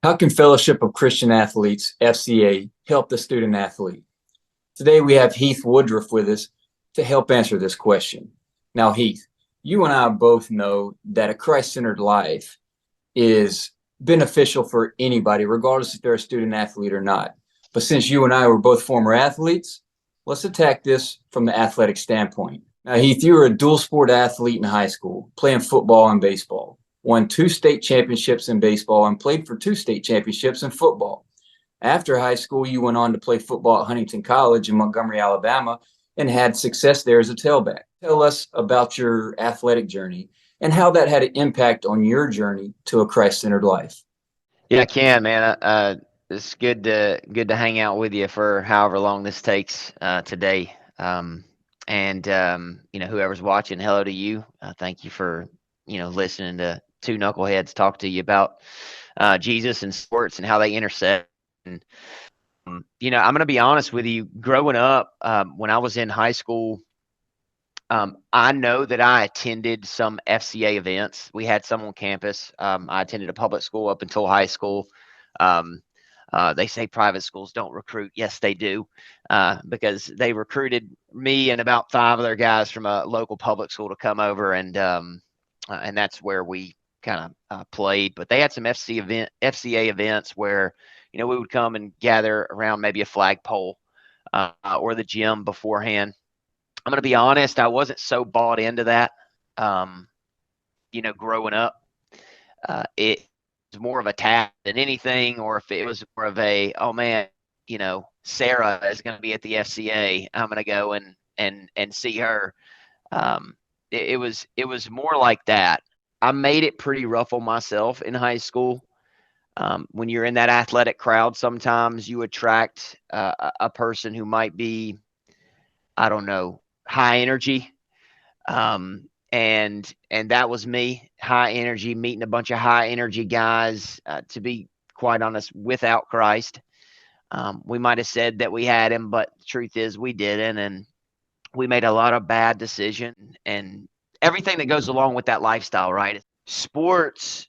How can Fellowship of Christian Athletes, FCA, help the student athlete? Today we have Heath Woodruff with us to help answer this question. Now, Heath, you and I both know that a Christ-centered life is beneficial for anybody, regardless if they're a student athlete or not. But since you and I were both former athletes, let's attack this from the athletic standpoint. Now, Heath, you were a dual sport athlete in high school, playing football and baseball, won 2 state championships in baseball, and played for 2 state championships in football. After high school, you went on to play football at Huntington College in Montgomery, Alabama, and had success there as a tailback. Tell us about your athletic journey and how that had an impact on your journey to a Christ-centered life. Yeah, I can, man. It's good to hang out with you for however long this takes today. Whoever's watching, hello to you. Thank you for listening to two knuckleheads talk to you about Jesus and sports and how they intersect. And I'm going to be honest with you. Growing up, when I was in high school, I know that I attended some FCA events. We had some on campus. I attended a public school up until high school. Um, they say private schools don't recruit. Yes, they do, because they recruited me and about 5 other guys from a local public school to come over, and that's where we kind of played. But they had some FCA events where we would come and gather around maybe a flagpole or the gym beforehand. I'm going to be honest, I wasn't so bought into that, growing up. It was more of a tap than anything, or if it was more of a, oh man, Sarah is going to be at the FCA. I'm going to go and see her. It was more like that. I made it pretty rough on myself in high school. When you're in that athletic crowd, sometimes you attract a person who might be, I don't know, high energy. And that was me, high energy, meeting a bunch of high energy guys, to be quite honest, without Christ. We might have said that we had him, but the truth is we didn't. And we made a lot of bad decisions and everything that goes along with that lifestyle, right? Sports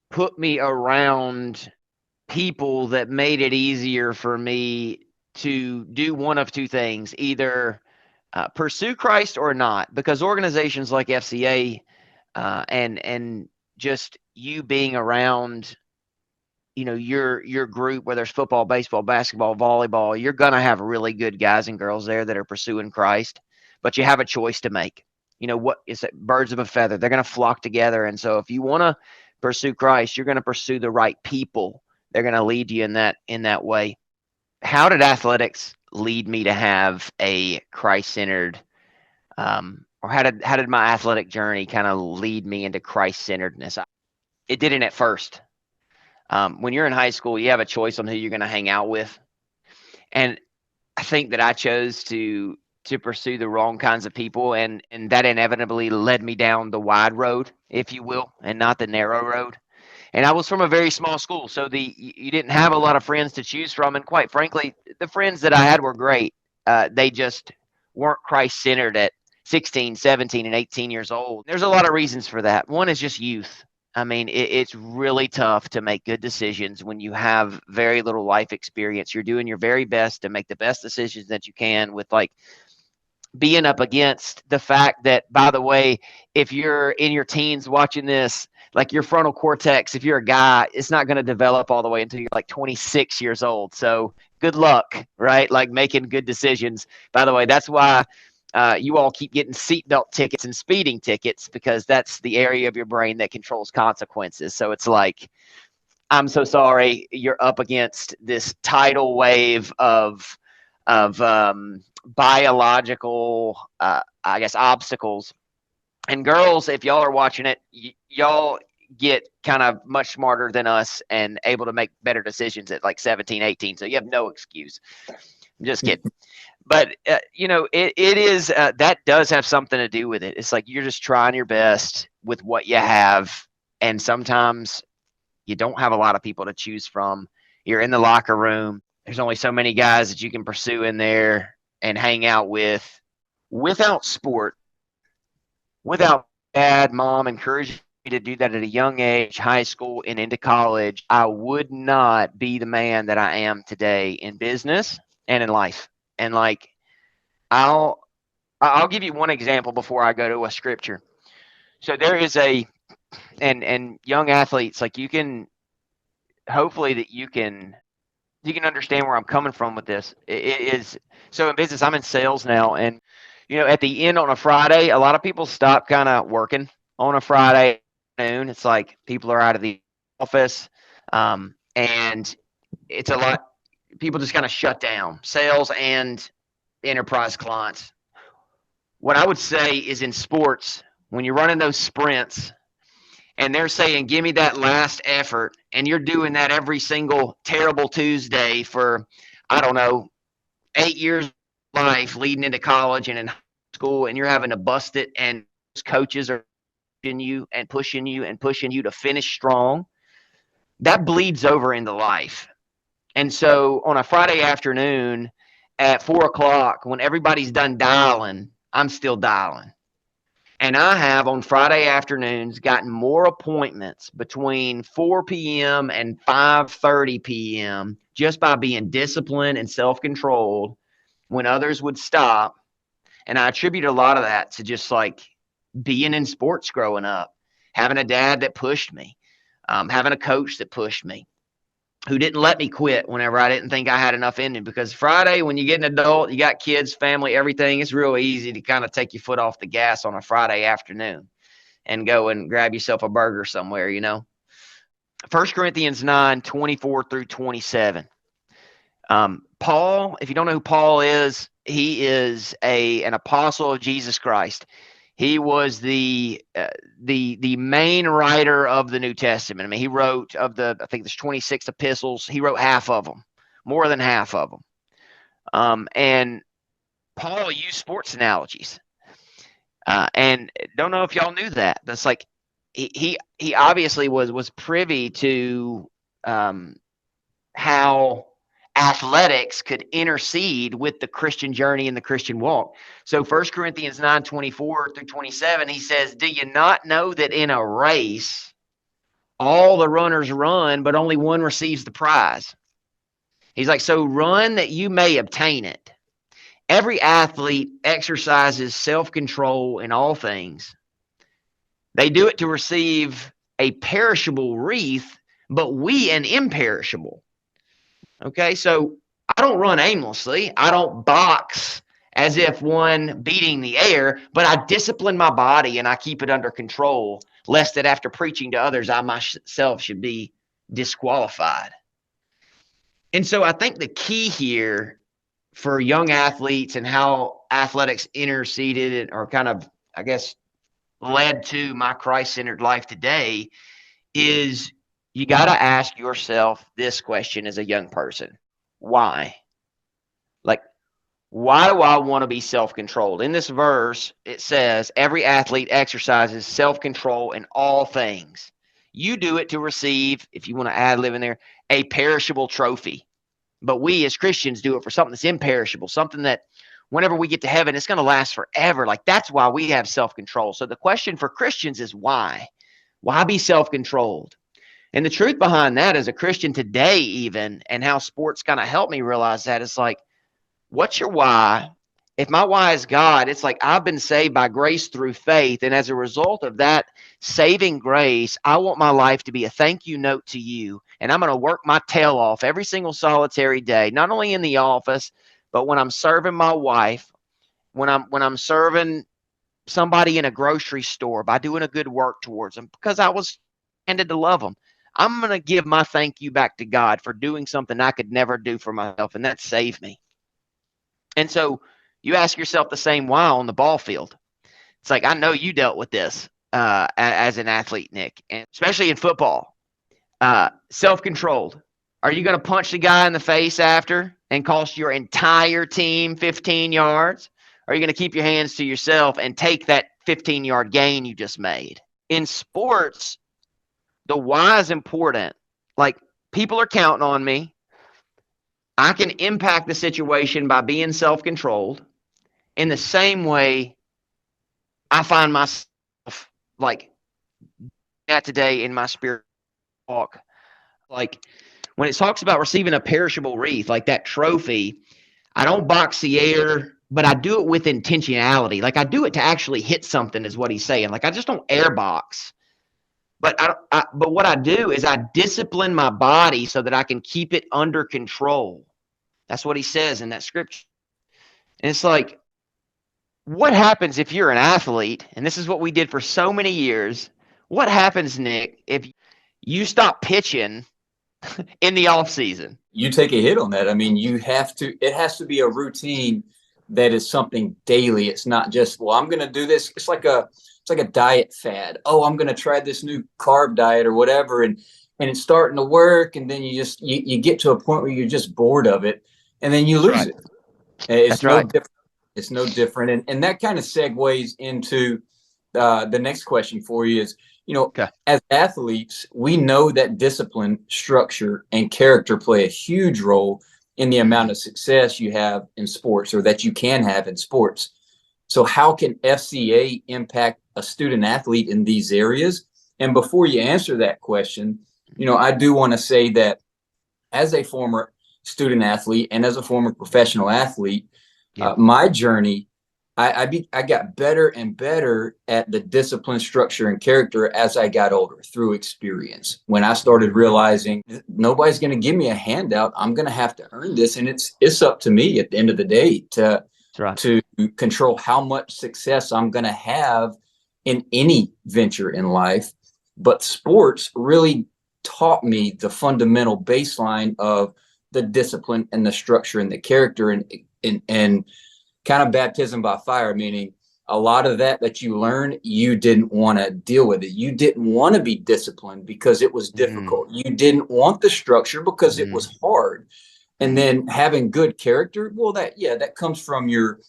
put me around people that made it easier for me to do one of two things: either pursue Christ or not, because organizations like FCA, and just you being around, your group, whether it's football, baseball, basketball, volleyball, you're gonna have really good guys and girls there that are pursuing Christ, but you have a choice to make. What is it? Birds of a feather. They're gonna flock together, and so if you want to pursue Christ, you're gonna pursue the right people. They're gonna lead you in that way. How did athletics lead me to have a Christ-centered, or how did my athletic journey kind of lead me into Christ-centeredness? It didn't at first. When you're in high school, you have a choice on who you're going to hang out with, and I think that I chose to pursue the wrong kinds of people, and that inevitably led me down the wide road, if you will, and not the narrow road. And I was from a very small school, so you didn't have a lot of friends to choose from. And quite frankly, the friends that I had were great. They just weren't Christ-centered at 16, 17, and 18 years old. There's a lot of reasons for that. One is just youth. I mean, it's really tough to make good decisions when you have very little life experience. You're doing your very best to make the best decisions that you can, with like being up against the fact that, by the way, if you're in your teens watching this, like your frontal cortex, if you're a guy, it's not going to develop all the way until you're like 26 years old. So good luck, right? Like making good decisions. By the way, that's why you all keep getting seatbelt tickets and speeding tickets, because that's the area of your brain that controls consequences. So it's like, I'm so sorry, you're up against this tidal wave of biological, I guess, obstacles. And girls, if y'all are watching it, y'all get kind of much smarter than us and able to make better decisions at like 17, 18. So you have no excuse. I'm just kidding. But, it is, that does have something to do with it. It's like you're just trying your best with what you have. And sometimes you don't have a lot of people to choose from. You're in the locker room. There's only so many guys that you can pursue in there and hang out with. Without sport, without dad, mom encouraging to do that at a young age, high school and into college, I would not be the man that I am today in business and in life. And like I'll I'll give you one example before I go to a scripture. So there is and young athletes, like you can hopefully that you can understand where I'm coming from with this. It is so in business, I'm in sales now, and at the end on a Friday, a lot of people stop kind of working on a Friday afternoon. It's like people are out of the office, and it's a lot. People just kind of shut down sales and enterprise clients. What I would say is in sports, when you're running those sprints and they're saying, give me that last effort, and you're doing that every single terrible Tuesday for, I don't know, 8 years of life leading into college and in high school, and you're having to bust it, and coaches are pushing you and pushing you and pushing you to finish strong, that bleeds over into life. And so on a Friday afternoon at 4 o'clock, when everybody's done dialing, I'm still dialing. And I have on Friday afternoons gotten more appointments between 4 p.m. and 5:30 p.m. just by being disciplined and self-controlled when others would stop. And I attribute a lot of that to just like being in sports growing up, having a dad that pushed me, having a coach that pushed me, who didn't let me quit whenever I didn't think I had enough in me. Because Friday, when you get an adult, you got kids, family, everything, it's real easy to kind of take your foot off the gas on a Friday afternoon and go and grab yourself a burger somewhere. 1 Corinthians 9:24 through 27. Paul, if you don't know who Paul is, he is an apostle of Jesus Christ. He was the main writer of the New Testament. I mean, he wrote I think there's 26 epistles. He wrote half of them, more than half of them. And Paul used sports analogies. And don't know if y'all knew that. That's like he obviously was privy to how athletics could intercede with the Christian journey and the Christian walk. So 1 Corinthians 9:24 through 27, he says, do you not know that in a race, all the runners run, but only one receives the prize? He's like, so run that you may obtain it. Every athlete exercises self-control in all things. They do it to receive a perishable wreath, but we an imperishable. Okay, so I don't run aimlessly. I don't box as if one beating the air, but I discipline my body and I keep it under control, lest that after preaching to others, I myself should be disqualified. And so I think the key here for young athletes and how athletics interceded or kind of, I guess, led to my Christ-centered life today is you got to ask yourself this question as a young person. Why? Like, why do I want to be self-controlled? In this verse, it says, every athlete exercises self-control in all things. You do it to receive, if you want to add live in there, a perishable trophy. But we as Christians do it for something that's imperishable, something that whenever we get to heaven, it's going to last forever. Like, that's why we have self-control. So the question for Christians is why? Why be self-controlled? And the truth behind that as a Christian today, even, and how sports kind of helped me realize that, it's like, what's your why? If my why is God, it's like I've been saved by grace through faith. And as a result of that saving grace, I want my life to be a thank you note to you. And I'm going to work my tail off every single solitary day, not only in the office, but when I'm serving my wife, when I'm serving somebody in a grocery store by doing a good work towards them, because I was handed to love them. I'm going to give my thank you back to God for doing something I could never do for myself, and that saved me. And so you ask yourself the same why on the ball field. It's like, I know you dealt with this as an athlete, Nick, and especially in football. Self-controlled. Are you going to punch the guy in the face after and cost your entire team 15 yards? Or are you going to keep your hands to yourself and take that 15-yard gain you just made? In sports, the why is important. Like, people are counting on me. I can impact the situation by being self-controlled. In the same way, I find myself like at today in my spirit walk. Like when it talks about receiving a perishable wreath, like that trophy, I don't box the air, but I do it with intentionality. Like I do it to actually hit something, is what he's saying. Like I just don't air box. But but what I do is I discipline my body so that I can keep it under control. That's what he says in that scripture. And it's like, what happens if you're an athlete? And this is what we did for so many years. What happens, Nick, if you stop pitching in the off season? You take a hit on that. I mean, it has to be a routine that is something daily. It's not just, well, I'm going to do this. It's like a diet fad. Oh, I'm going to try this new carb diet or whatever. And it's starting to work. And then you get to a point where you're just bored of it and then you lose it. It's That's right. different. It's no different. And that kind of segues into the next question for you is, Okay. as athletes, we know that discipline, structure, and character play a huge role in the amount of success you have in sports or that you can have in sports. So how can FCA impact a student athlete in these areas? And before you answer that question, I do want to say that as a former student athlete and as a former professional athlete, my journey, I got better and better at the discipline, structure, and character as I got older through experience. When I started realizing nobody's going to give me a handout, I'm going to have to earn this, and it's up to me at the end of the day to control how much success I'm going to have in any venture in life. But sports really taught me the fundamental baseline of the discipline and the structure and the character and kind of baptism by fire, meaning a lot of that you learn, you didn't want to deal with it. You didn't want to be disciplined because it was difficult. You didn't want the structure because it was hard. And then having good character, well, that comes from your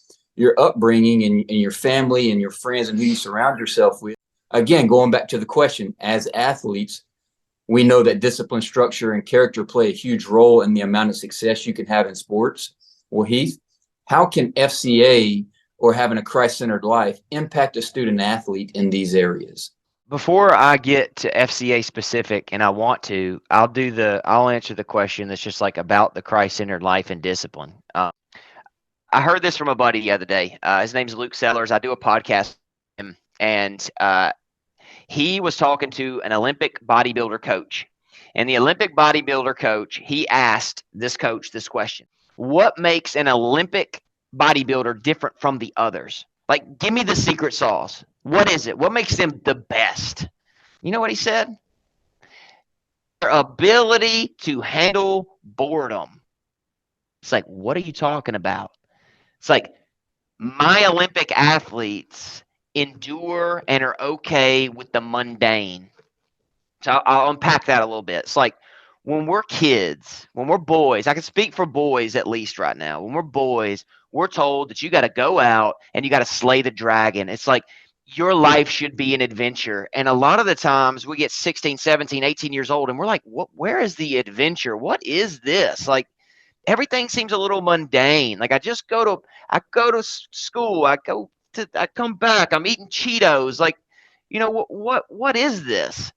upbringing and your family and your friends and who you surround yourself with. Again, going back to the question, as athletes, we know that discipline, structure, and character play a huge role in the amount of success you can have in sports. Well, Heath, how can FCA or having a Christ-centered life impact a student athlete in these areas? Before I get to FCA specific, and I'll answer the question that's just like about the Christ-centered life and discipline. I heard this from a buddy the other day. His name's Luke Sellers. I do a podcast with him, and he was talking to an Olympic bodybuilder coach. And the Olympic bodybuilder coach, he asked this coach this question: what makes an Olympic bodybuilder different from the others? Like, give me the secret sauce. What is it? What makes them the best? You know what he said? Their ability to handle boredom. It's like, what are you talking about? It's like, my Olympic athletes endure and are okay with the mundane. So I'll unpack that a little bit. It's like, when we're kids, when we're boys, I can speak for boys at least right now. When we're boys, we're told that you got to go out and you got to slay the dragon. It's like your life should be an adventure. And a lot of the times we get 16, 17, 18 years old and we're like, where is the adventure? What is this? Like, everything seems a little mundane. Like I go to school, I come back, I'm eating Cheetos. Like, what is this?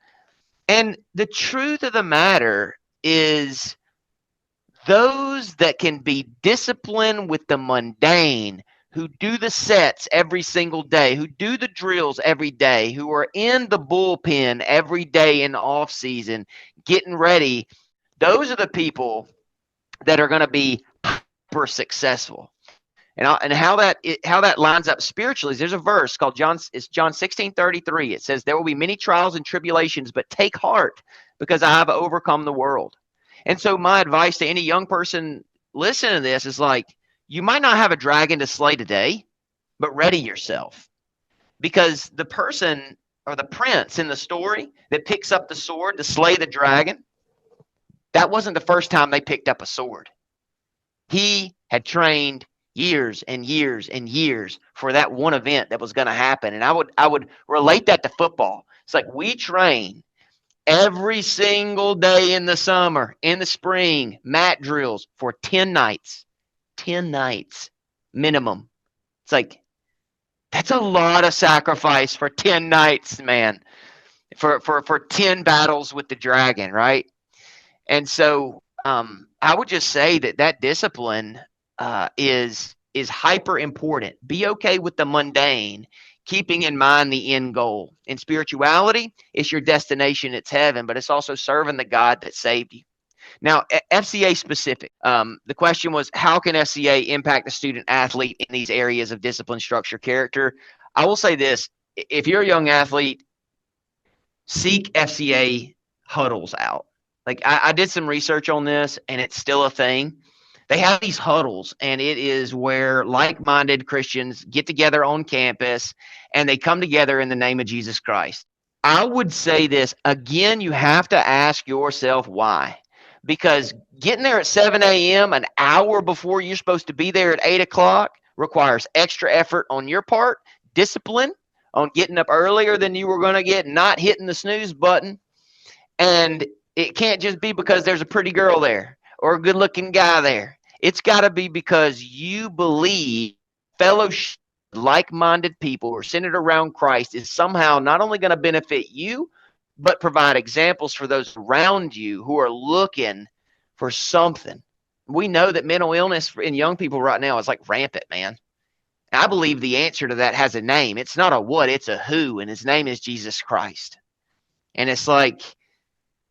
And the truth of the matter is, those that can be disciplined with the mundane, who do the sets every single day, who do the drills every day, who are in the bullpen every day in the off season, getting ready, those are the people that are going to be super successful. And how that lines up spiritually is, there's a verse called John 16:33. It says, there will be many trials and tribulations, but take heart because I have overcome the world. And so my advice to any young person listening to this is like, you might not have a dragon to slay today, but ready yourself. Because the person or the prince in the story that picks up the sword to slay the dragon, that wasn't the first time they picked up a sword. He had trained years and years and years for that one event that was going to happen. And I would relate that to football. It's like, we train every single day in the summer, in the spring, mat drills for 10 nights minimum. It's like, that's a lot of sacrifice for 10 nights, man. for 10 battles with the dragon, right? And so I would just say that discipline is hyper important. Be okay with the mundane, keeping in mind the end goal. In spirituality, it's your destination, it's heaven, but it's also serving the God that saved you. Now, FCA specific. The question was, how can FCA impact the student athlete in these areas of discipline, structure, character? I will say this: if you're a young athlete, seek FCA huddles out. Like I did some research on this, and it's still a thing. They have these huddles, and it is where like-minded Christians get together on campus, and they come together in the name of Jesus Christ. I would say this again: you have to ask yourself why. Because getting there at 7 a.m., an hour before you're supposed to be there at 8 o'clock, requires extra effort on your part, discipline on getting up earlier than you were going to get, not hitting the snooze button. And it can't just be because there's a pretty girl there or a good looking guy there. It's got to be because you believe fellowship, like minded people who are centered around Christ is somehow not only going to benefit you, but provide examples for those around you who are looking for something. We know that mental illness in young people right now is like rampant, man. I believe the answer to that has a name. It's not a what, it's a who, and his name is Jesus Christ. And it's like,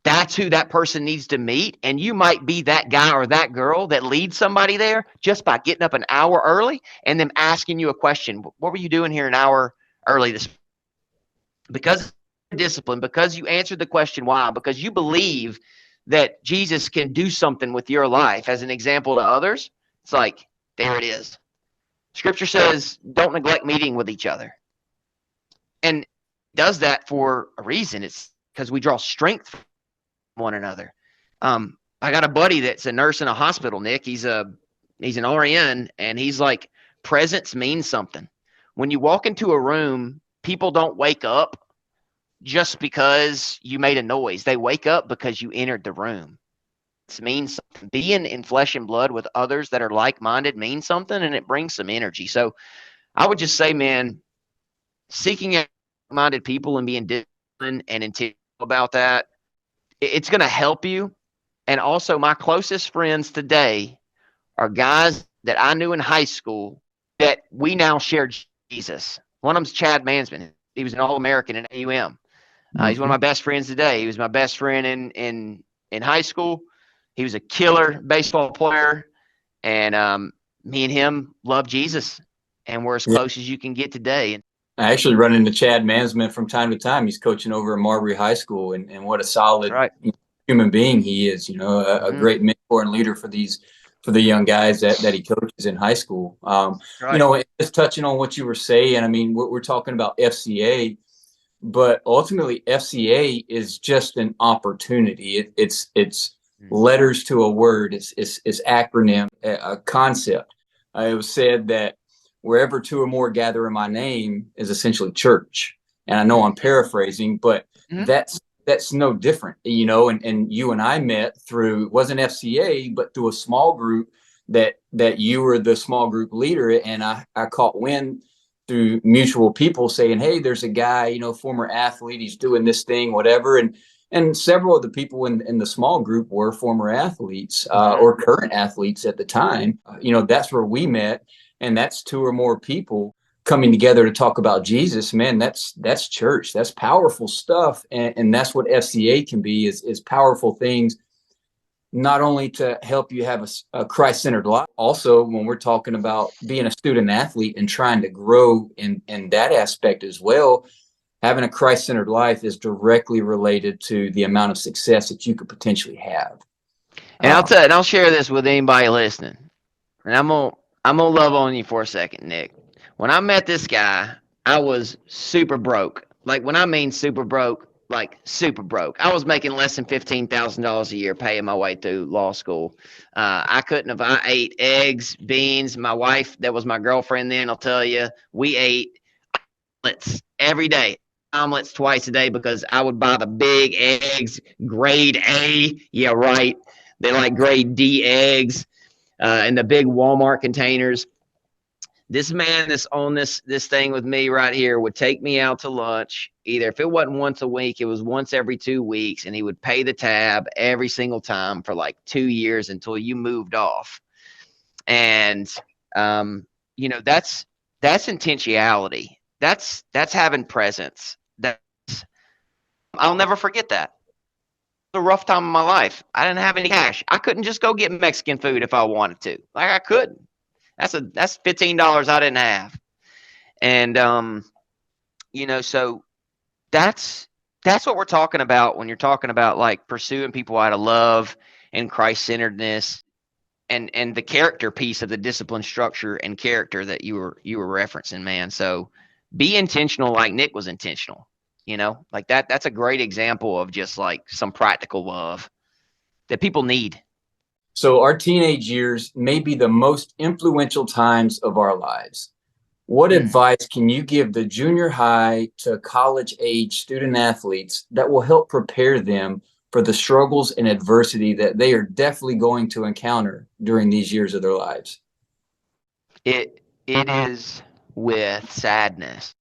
that's who that person needs to meet. And you might be that guy or that girl that leads somebody there just by getting up an hour early and them asking you a question. What were you doing here an hour early this? Because discipline, because you answered the question why, because you believe that Jesus can do something with your life as an example to others. It's like, there it is. Scripture says, don't neglect meeting with each other. And it does that for a reason. It's because we draw strength from one another. I got a buddy that's a nurse in a hospital, Nick. He's an RN, and he's like, presence means something. When you walk into a room, people don't wake up just because you made a noise. They wake up because you entered the room. It means something. Being in flesh and blood with others that are like-minded means something, and it brings some energy. So I would just say, man, seeking like-minded people and being disciplined and intentional about that, it's going to help you. And also, my closest friends today are guys that I knew in high school that we now share Jesus. One of them's Chad Mansman. He was an All-American in AUM. He's one of my best friends today. He was my best friend in high school. He was a killer baseball player, and me and him love Jesus, and we're as close as you can get today. I actually run into Chad Mansman from time to time. He's coaching over at Marbury High School, and what a solid human being he is. You know, a great mentor and leader for the young guys that he coaches in high school. You know, just touching on what you were saying, I mean, we're talking about FCA, but ultimately FCA is just an opportunity. It's letters to a word. It's acronym, a concept. It was said that wherever two or more gather in my name is essentially church. And I know I'm paraphrasing, but that's no different, you know, and you and I met through, it wasn't FCA, but through a small group that you were the small group leader. And I caught wind through mutual people saying, hey, there's a guy, you know, former athlete, he's doing this thing, whatever. And several of the people in the small group were former athletes or current athletes at the time. You know, that's where we met. And that's two or more people coming together to talk about Jesus. Man, that's church. That's powerful stuff. And that's what FCA can be, is powerful things, not only to help you have a Christ-centered life. Also, when we're talking about being a student athlete and trying to grow in that aspect as well, having a Christ-centered life is directly related to the amount of success that you could potentially have. And I'll share this with anybody listening. And I'm gonna love on you for a second, Nick. When I met this guy, I was super broke. Like, when I mean super broke, like super broke. I was making less than $15,000 a year paying my way through law school. I ate eggs, beans. My wife, that was my girlfriend then, I'll tell you, we ate omelets every day. Omelets twice a day because I would buy the big eggs, grade A. Yeah, right. They like grade D eggs in the big Walmart containers. This man that's on this thing with me right here would take me out to lunch. Either if it wasn't once a week, it was once every 2 weeks, and he would pay the tab every single time for like 2 years until you moved off. And that's intentionality. That's having presence. That's I'll never forget that. A rough time of my life. I didn't have any cash. I couldn't just go get Mexican food if I wanted to. Like I couldn't. That's $15 I didn't have. And so that's what we're talking about when you're talking about like pursuing people out of love and Christ-centeredness and the character piece of the discipline structure and character that you were referencing, man. So be intentional like Nick was intentional. Like that's a great example of just like some practical love that people need. So our teenage years may be the most influential times of our lives. What advice can you give the junior high to college age student athletes that will help prepare them for the struggles and adversity that they are definitely going to encounter during these years of their lives? It is with sadness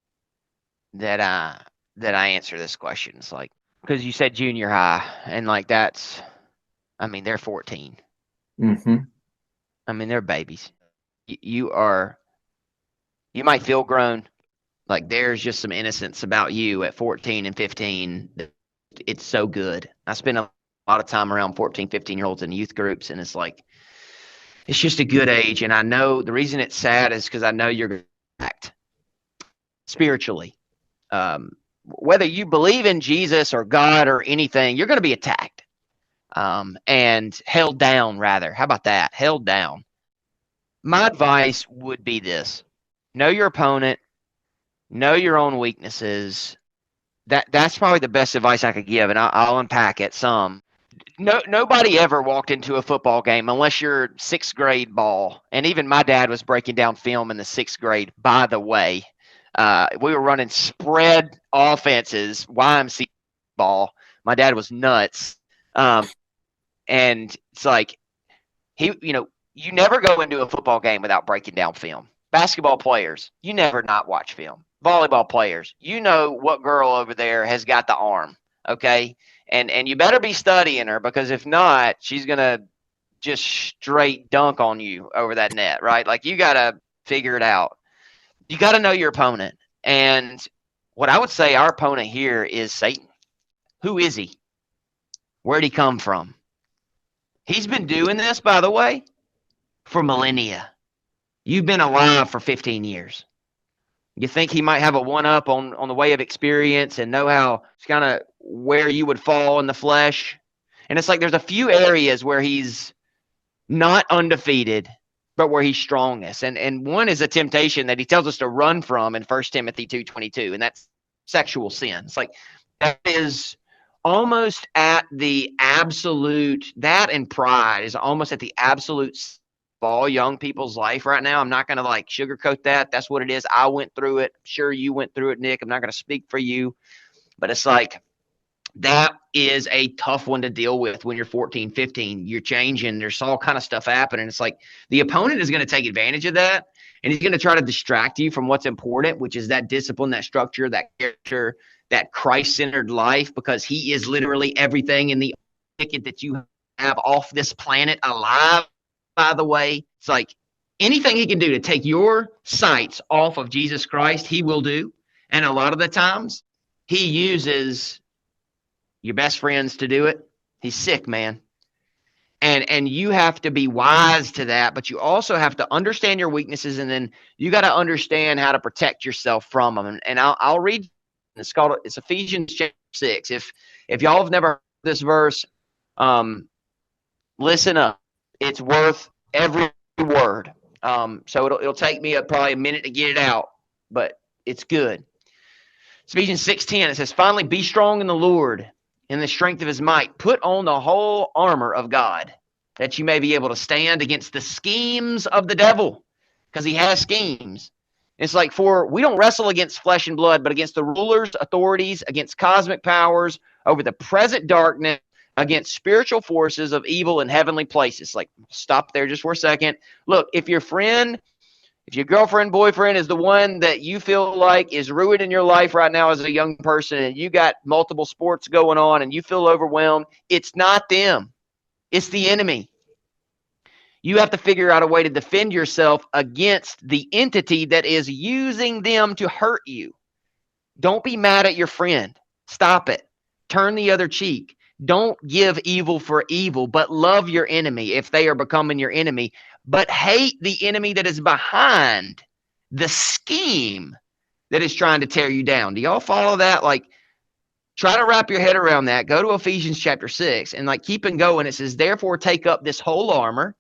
that I answer this question. It's like, because you said junior high, and like they're 14. Mm-hmm. They're babies. You might feel grown. Like there's just some innocence about you at 14 and 15. It's so good. I spend a lot of time around 14, 15-year-olds in youth groups, and it's like, it's just a good age. And I know the reason it's sad is because I know you're going to act spiritually. Whether you believe in Jesus or God or anything, you're going to be attacked and held down, rather. How about that? Held down. My advice would be this: know your opponent, know your own weaknesses. That's probably the best advice I could give, and I'll unpack it some. Nobody ever walked into a football game unless you're sixth grade ball. And even my dad was breaking down film in the sixth grade, by the way. We were running spread offenses, YMCA ball. My dad was nuts. And it's like, you never go into a football game without breaking down film. Basketball players, you never not watch film. Volleyball players, you know what girl over there has got the arm, okay? And you better be studying her, because if not, she's going to just straight dunk on you over that net, right? Like you got to figure it out. You got to know your opponent. And what I would say, our opponent here is Satan. Who is he? Where'd he come from? He's been doing this, by the way, for millennia. You've been alive for 15 years. You think he might have a one-up on the way of experience and know how it's kind of where you would fall in the flesh. And it's like there's a few areas where he's not undefeated, but where he's strongest. And one is a temptation that he tells us to run from in 1 Timothy 2:22, and that's sexual sin. It's like that is almost at the absolute, that and pride is almost at the absolute of all young people's life right now. I'm not going to like sugarcoat that. That's what it is. I went through it. I'm sure you went through it, Nick. I'm not going to speak for you, but it's like that is a tough one to deal with when you're 14, 15. You're changing. There's all kind of stuff happening. It's like the opponent is going to take advantage of that, and he's going to try to distract you from what's important, which is that discipline, that structure, that character, that Christ-centered life, because he is literally everything in the ticket that you have off this planet alive. By the way, it's like anything he can do to take your sights off of Jesus Christ, he will do. And a lot of the times he uses your best friends to do it. He's sick, man. And you have to be wise to that, but you also have to understand your weaknesses, and then you got to understand how to protect yourself from them. And I'll read. It's Ephesians chapter 6. If y'all have never heard this verse, listen up. It's worth every word. So it'll take me probably a minute to get it out, but it's good. It's Ephesians 6:10. It says, "Finally, be strong in the Lord, in the strength of his might. Put on the whole armor of God, that you may be able to stand against the schemes of the devil," because he has schemes. It's like, for we don't wrestle against flesh and blood, but against the rulers, authorities, against cosmic powers, over the present darkness, against spiritual forces of evil in heavenly places. Like, stop there just for a second. Look, if your friend If your girlfriend, boyfriend is the one that you feel like is ruining your life right now as a young person, and you got multiple sports going on and you feel overwhelmed, it's not them. It's the enemy. You have to figure out a way to defend yourself against the entity that is using them to hurt you. Don't be mad at your friend. Stop it. Turn the other cheek. Don't give evil for evil, but love your enemy if they are becoming your enemy. But hate the enemy that is behind the scheme that is trying to tear you down. Do y'all follow that? Like, try to wrap your head around that. Go to Ephesians chapter 6 and like keep on going. It says, therefore, take up this whole armor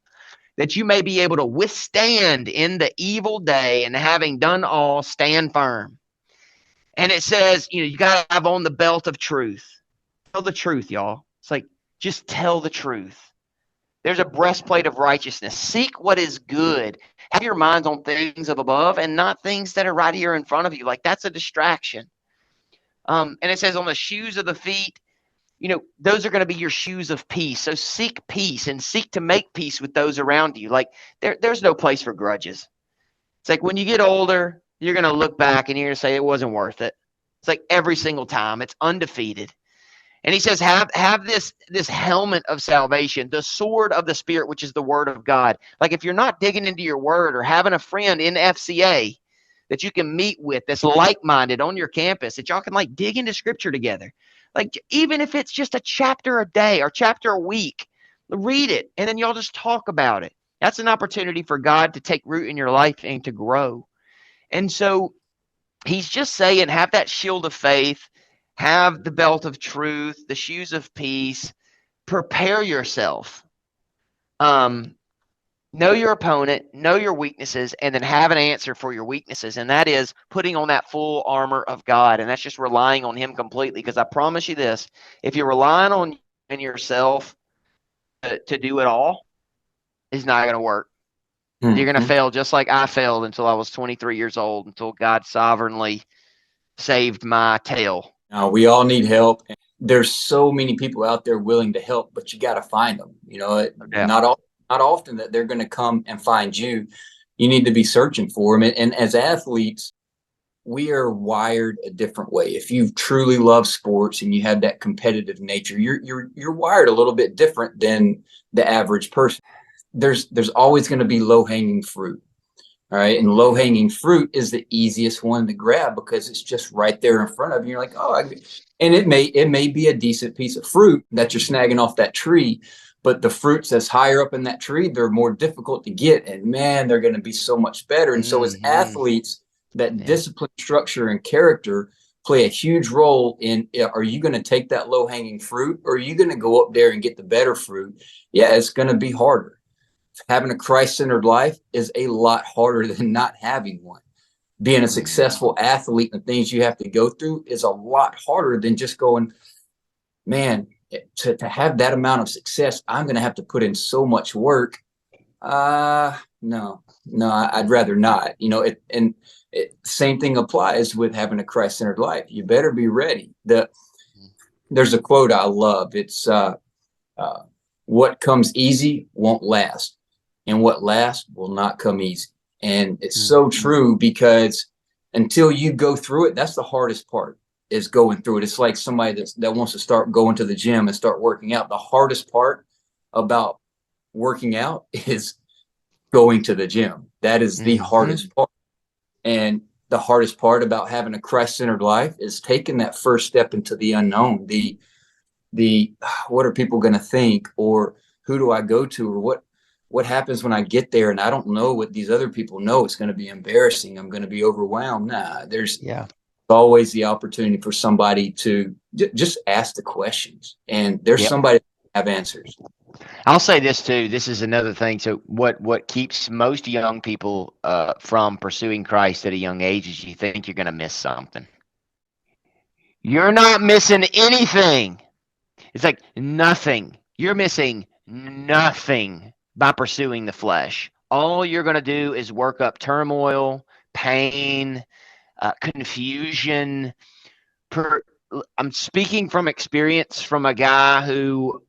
that you may be able to withstand in the evil day, and having done all, stand firm. And it says, you got to have on the belt of truth. Tell the truth, y'all. It's like, just tell the truth. There's a breastplate of righteousness. Seek what is good. Have your minds on things of above and not things that are right here in front of you. Like, that's a distraction. And it says on the shoes of the feet, those are going to be your shoes of peace. So seek peace and seek to make peace with those around you. Like, there's no place for grudges. It's like when you get older, you're going to look back and you're going to say it wasn't worth it. It's like every single time. It's undefeated. And he says, have this helmet of salvation, the sword of the Spirit, which is the word of God. Like, if you're not digging into your word or having a friend in FCA that you can meet with that's like-minded on your campus, that y'all can like dig into scripture together. Like, even if it's just a chapter a day or chapter a week, read it, and then y'all just talk about it. That's an opportunity for God to take root in your life and to grow. And so he's just saying, have that shield of faith, have the belt of truth, the shoes of peace, prepare yourself. Know your opponent, know your weaknesses, and then have an answer for your weaknesses. And that is putting on that full armor of God. And that's just relying on him completely. Because I promise you this, if you're relying on yourself to do it all, it's not going to work. Mm-hmm. You're going to fail just like I failed until I was 23 years old, until God sovereignly saved my tail. Now, we all need help. There's so many people out there willing to help, but you got to find them. Not often that they're going to come and find you. You need to be searching for them. And as athletes, we are wired a different way. If you truly love sports and you have that competitive nature, you're wired a little bit different than the average person. There's always going to be low-hanging fruit. All right. And low-hanging fruit is the easiest one to grab because it's just right there in front of you. You're like, and it may be a decent piece of fruit that you're snagging off that tree, but the fruits that's higher up in that tree, they're more difficult to get. And man, they're going to be so much better. And so as athletes, that discipline, structure, and character play a huge role in, are you going to take that low-hanging fruit, or are you going to go up there and get the better fruit? Yeah, it's going to be harder. Having a Christ-centered life is a lot harder than not having one. Being a successful athlete and the things you have to go through is a lot harder than just going, man, to have that amount of success, I'm going to have to put in so much work. No, I'd rather not. Same thing applies with having a Christ-centered life. You better be ready. There's a quote I love. It's what comes easy won't last, and what lasts will not come easy. And it's so true, because until you go through it, that's the hardest part, is going through it. It's like somebody that wants to start going to the gym and start working out. The hardest part about working out is going to the gym. That is the hardest part. And the hardest part about having a Christ-centered life is taking that first step into the unknown. The what are people going to think, or who do I go to, or what happens when I get there and I don't know what these other people know? It's going to be embarrassing. I'm going to be overwhelmed. There's always the opportunity for somebody to just ask the questions, and there's somebody that have answers. I'll say this too. This is another thing. So what keeps most young people from pursuing Christ at a young age is you think you're going to miss something. You're not missing anything. It's like nothing. You're missing nothing by pursuing the flesh. All you're going to do is work up turmoil, pain, confusion. I'm speaking from experience from a guy who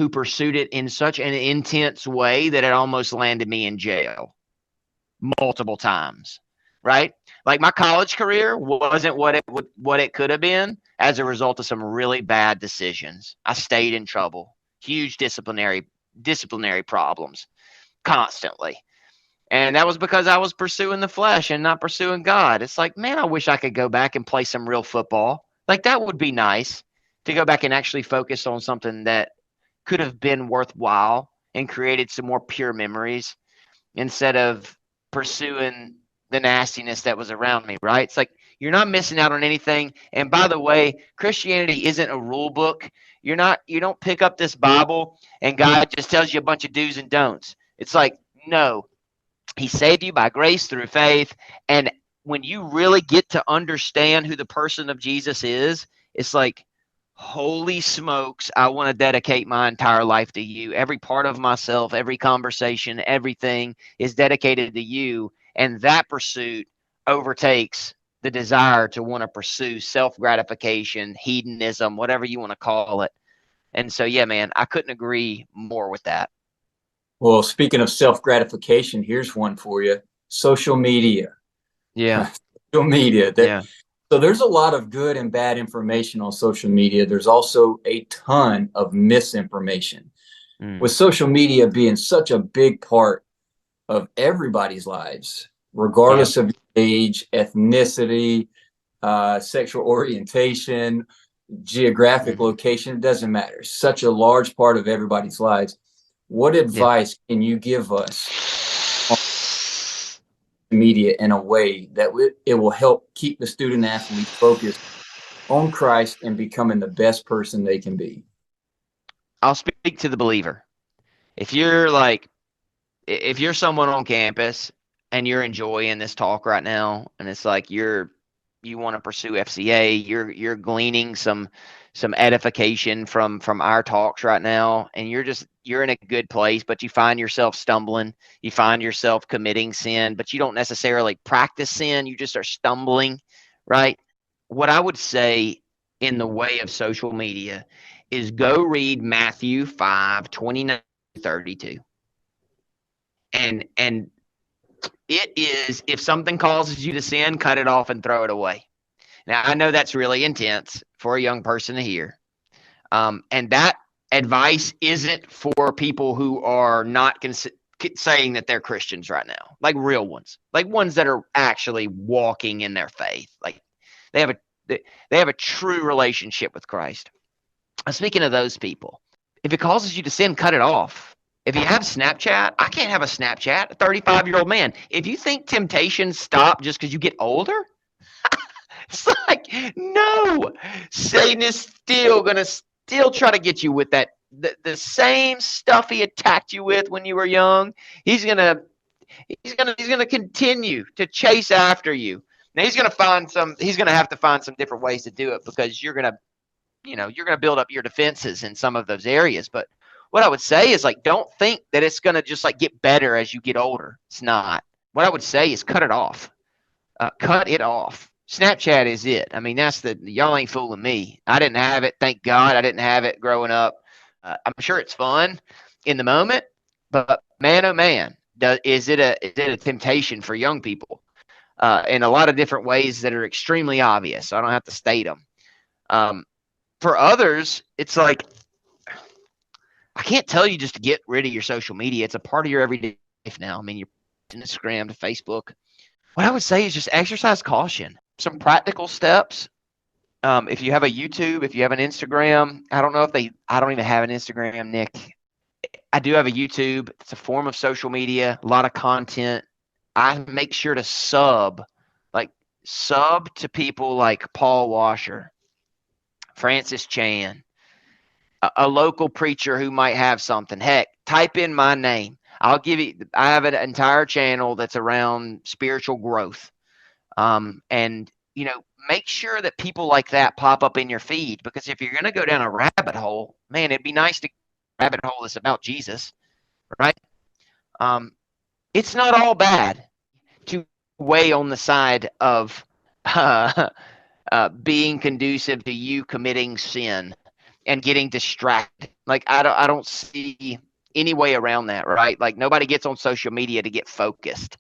pursued it in such an intense way that it almost landed me in jail. multiple times, right? Like my college career wasn't what it could have been as a result of some really bad decisions. I stayed in trouble, huge disciplinary problems constantly. And that was because I was pursuing the flesh and not pursuing God. It's like, man, I wish I could go back and play some real football. Like that would be nice to go back and actually focus on something that could have been worthwhile and created some more pure memories instead of pursuing the nastiness that was around me, right? It's like you're not missing out on anything. And by the way, Christianity isn't a rule book. You don't pick up this Bible and God just tells you a bunch of do's and don'ts. It's like, no, he saved you by grace through faith. And when you really get to understand who the person of Jesus is, it's like, holy smokes, I want to dedicate my entire life to you. Every part of myself, every conversation, everything is dedicated to you. And that pursuit overtakes the desire to want to pursue self-gratification, hedonism, whatever you want to call it. And so, yeah, man, I couldn't agree more with that. Well, speaking of self-gratification, here's one for you. Social media. Yeah. Social media. Yeah. So there's a lot of good and bad information on social media. There's also a ton of misinformation. With social media being such a big part of everybody's lives, regardless of age, ethnicity, sexual orientation, geographic location, it doesn't matter. Such a large part of everybody's lives. What advice can you give us on media in a way that it will help keep the student athlete focused on Christ and becoming the best person they can be? I'll speak to the believer. If you're someone on campus and you're enjoying this talk right now, and it's like you want to pursue FCA, you're gleaning some edification from our talks right now, and you're in a good place, but you find yourself stumbling, you find yourself committing sin, but you don't necessarily practice sin, you just are stumbling, right? What I would say in the way of social media is go read Matthew 5:29-32. And it is, if something causes you to sin, cut it off and throw it away. Now, I know that's really intense for a young person to hear. And that advice isn't for people who are not saying that they're Christians right now, like real ones, like ones that are actually walking in their faith. Like they have a true relationship with Christ. Speaking of those people, if it causes you to sin, cut it off. If you have Snapchat, I can't have a Snapchat, a 35-year-old man. If you think temptations stop just because you get older, it's like, no, Satan is still going to try to get you with that. The same stuff he attacked you with when you were young, he's going to continue to chase after you. Now he's going to have to find some different ways to do it because you're going to build up your defenses in some of those areas. But what I would say is, like, don't think that it's going to just like get better as you get older. It's not. What I would say is cut it off. Cut it off. Snapchat is it. I mean, y'all ain't fooling me. I didn't have it. Thank God I didn't have it growing up. I'm sure it's fun in the moment, but man, oh man, is it a temptation for young people in a lot of different ways that are extremely obvious. So I don't have to state them. For others, it's like, I can't tell you just to get rid of your social media. It's a part of your everyday life now. I mean, you're Instagram to Facebook. What I would say is just exercise caution. Some practical steps. If you have a YouTube, if you have an Instagram, I don't even have an Instagram, Nick. I do have a YouTube. It's a form of social media, a lot of content. I make sure to sub to people like Paul Washer, Francis Chan, a local preacher who might have something. Heck, type in my name. I have an entire channel that's around spiritual growth. And make sure that people like that pop up in your feed, because if you're going to go down a rabbit hole, man, it'd be nice to rabbit hole that's about Jesus, right? It's not all bad to weigh on the side of being conducive to you committing sin and getting distracted. Like I don't see any way around that, right? Like nobody gets on social media to get focused.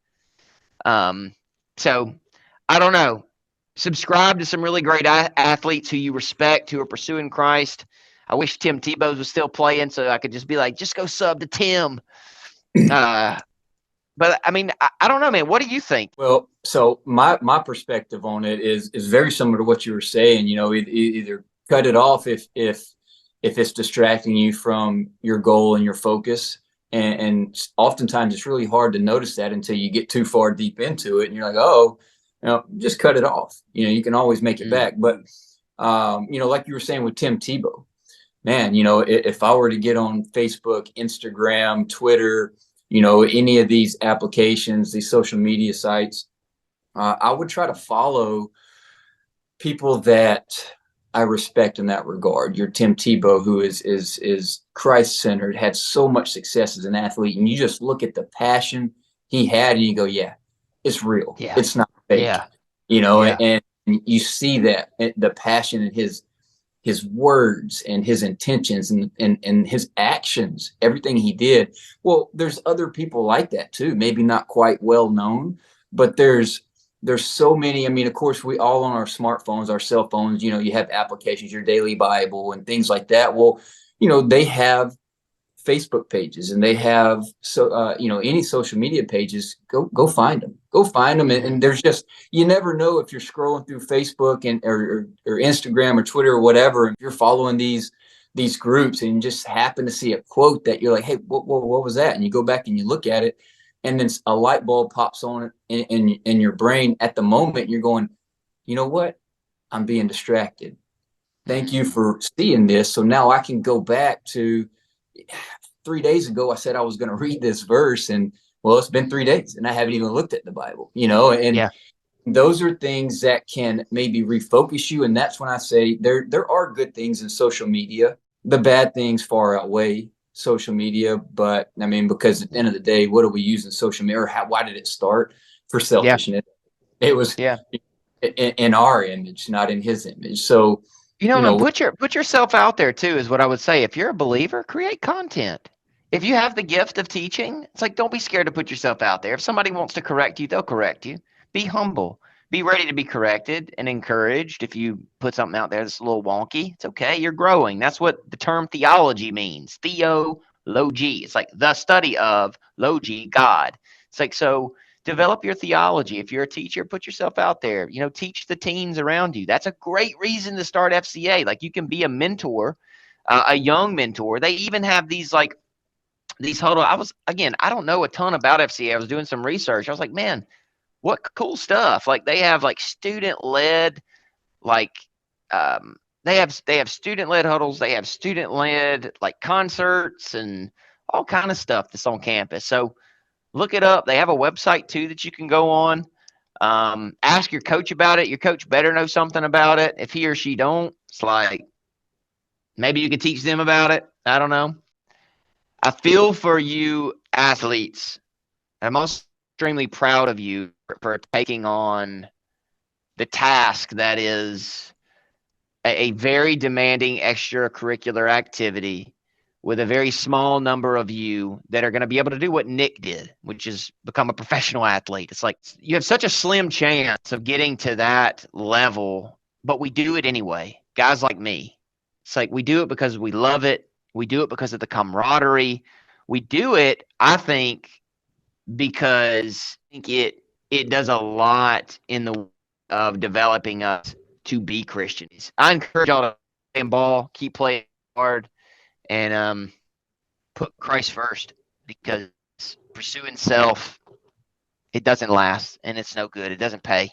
So I don't know. Subscribe to some really great athletes who you respect, who are pursuing Christ. I wish Tim Tebow was still playing so I could just be like, just go sub to Tim. But I mean, I don't know, man. What do you think? Well, so my perspective on it is very similar to what you were saying. You know, either cut it off if it's distracting you from your goal and your focus. And oftentimes it's really hard to notice that until you get too far deep into it, and you're like, oh, just cut it off. You can always make it back. But like you were saying with Tim Tebow, man, if I were to get on Facebook, Instagram, Twitter, any of these applications, these social media sites, I would try to follow people that I respect in that regard. Your Tim Tebow, who is Christ centered, had so much success as an athlete, and you just look at the passion he had, and you go, yeah, it's real. Yeah. It's not fake. Yeah. And you see that the passion in his words and his intentions and his actions, everything he did. Well, there's other people like that too, maybe not quite well known, but there's so many. I mean, of course, we all on our smartphones, our cell phones, you have applications, your daily Bible and things like that. Well, they have Facebook pages and they have any social media pages. Go find them, and there's just, you never know if you're scrolling through Facebook and or Instagram or Twitter or whatever, and you're following these groups and you just happen to see a quote that you're like, hey, what was that? And you go back and you look at it, and then a light bulb pops on in your brain at the moment. You're going, you know what? I'm being distracted. Thank you for seeing this. So now I can go back to 3 days ago, I said I was going to read this verse, and well, it's been 3 days and I haven't even looked at the Bible, and those are things that can maybe refocus you. And that's when I say there are good things in social media. The bad things far outweigh social media. But I mean, because at the end of the day, what are we using social media, or why did it start? For selfishness. It was in our image, not in his image. So, and put yourself out there too, is what I would say. If you're a believer, create content. If you have the gift of teaching, it's like, don't be scared to put yourself out there. If somebody wants to correct you, they'll correct you. Be humble. Be ready to be corrected and encouraged. If you put something out there that's a little wonky, it's okay. You're growing. That's what the term theology means. Theology. It's like the study of logi, God. It's like, so develop your theology. If you're a teacher, put yourself out there. Teach the teens around you. That's a great reason to start FCA. Like, you can be a mentor, a young mentor. They even have these huddle. I don't know a ton about FCA. I was doing some research. I was like, man, what cool stuff. Like, they have student led, they have student led huddles. They have student led concerts and all kind of stuff that's on campus. So look it up. They have a website too that you can go on. Ask your coach about it. Your coach better know something about it. If he or she don't, it's like, maybe you could teach them about it. I don't know. I feel for you athletes. I'm also extremely proud of you for taking on the task that is a very demanding extracurricular activity with a very small number of you that are going to be able to do what Nick did, which is become a professional athlete. It's like, you have such a slim chance of getting to that level, but we do it anyway. Guys like me. It's like, we do it because we love it. We do it because of the camaraderie. We do it, I think, because I think it does a lot in the of developing us to be Christians. I encourage y'all to play ball, keep playing hard, and put Christ first, because pursuing self, it doesn't last and it's no good. It doesn't pay.